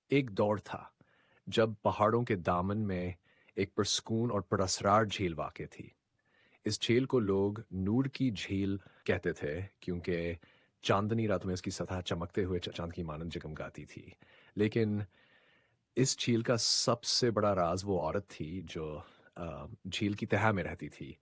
ایک دور تھا جب پہاڑوں کے دامن میں ایک پرسکون اور پراسرار جھیل واقع تھی۔ اس جھیل کو لوگ نور کی جھیل کہتے تھے کیونکہ چاندنی رات میں اس کی سطح چمکتے ہوئے چاند کی مانند جگمگاتی تھی۔ لیکن اس جھیل کا سب سے بڑا راز وہ عورت تھی جو جھیل کی تہہ میں رہتی تھی،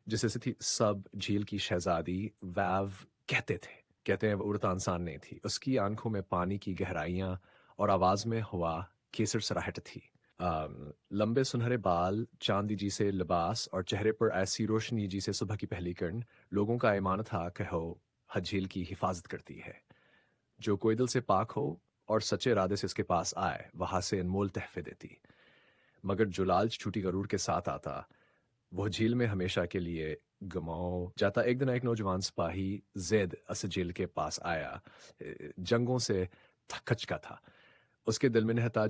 جسے سے تھی سب جھیل کی شہزادی ویو کہتے تھے۔ کہتے ہیں وہ عورت انسان نہیں تھی، اس کی آنکھوں میں پانی کی گہرائیاں اور آواز میں ہوا کیسر سراہٹ تھی۔ آم، لمبے سنہرے بال، چاندی جی سے لباس اور چہرے پر ایسی روشنی جیسے صبح کی پہلی کرن، لوگوں کا ایمان تھا کہ وہ جھیل کی حفاظت کرتی ہے۔ جو کوئی دل سے پاک ہو اور سچے ارادے سے اس کے پاس آئے وہاں سے انمول تحفے دیتی۔ مگر جو لالچ جھوٹی غرور کے ساتھ آتا وہ جھیل میں ہمیشہ کے لیے گماؤ جاتا۔ ایک دن ایک نوجوان سپاہی زید اس جھیل کے پاس آیا، جنگوں سے تھک چکا تھا۔ اس کے دل میں نہ تھا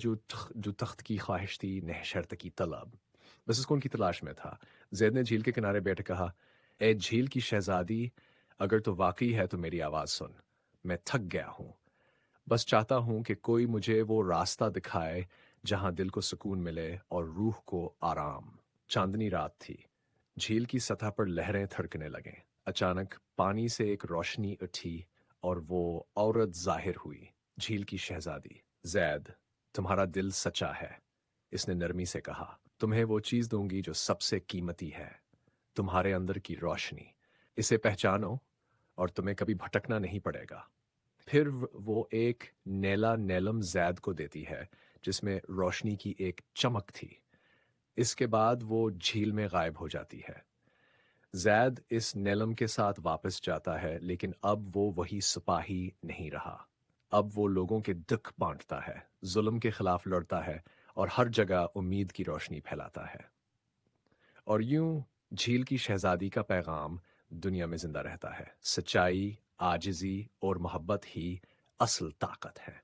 جو تخت کی خواہش تھی، نہ شرط کی طلب، بس سکون کی تلاش میں تھا۔ زید نے جھیل کے کنارے بیٹھ کہا، اے جھیل کی شہزادی، اگر تو واقعی ہے تو میری آواز سن۔ میں تھک گیا ہوں، بس چاہتا ہوں کہ کوئی مجھے وہ راستہ دکھائے جہاں دل کو سکون ملے اور روح کو آرام۔ چاندنی رات تھی، جھیل کی سطح پر لہریں تھڑکنے لگیں۔ اچانک پانی سے ایک روشنی اٹھی اور وہ عورت ظاہر ہوئی، جھیل کی شہزادی۔ زید، تمہارا دل سچا ہے، اس نے نرمی سے کہا۔ تمہیں وہ چیز دوں گی جو سب سے قیمتی ہے، تمہارے اندر کی روشنی۔ اسے پہچانو اور تمہیں کبھی بھٹکنا نہیں پڑے گا۔ پھر وہ ایک نیلا نیلم زید کو دیتی ہے جس میں روشنی کی ایک چمک تھی۔ اس کے بعد وہ جھیل میں غائب ہو جاتی ہے۔ زید اس نیلم کے ساتھ واپس جاتا ہے، لیکن اب وہ وہی سپاہی نہیں رہا۔ اب وہ لوگوں کے دکھ بانٹتا ہے، ظلم کے خلاف لڑتا ہے اور ہر جگہ امید کی روشنی پھیلاتا ہے۔ اور یوں جھیل کی شہزادی کا پیغام دنیا میں زندہ رہتا ہے۔ سچائی، عاجزی اور محبت ہی اصل طاقت ہے۔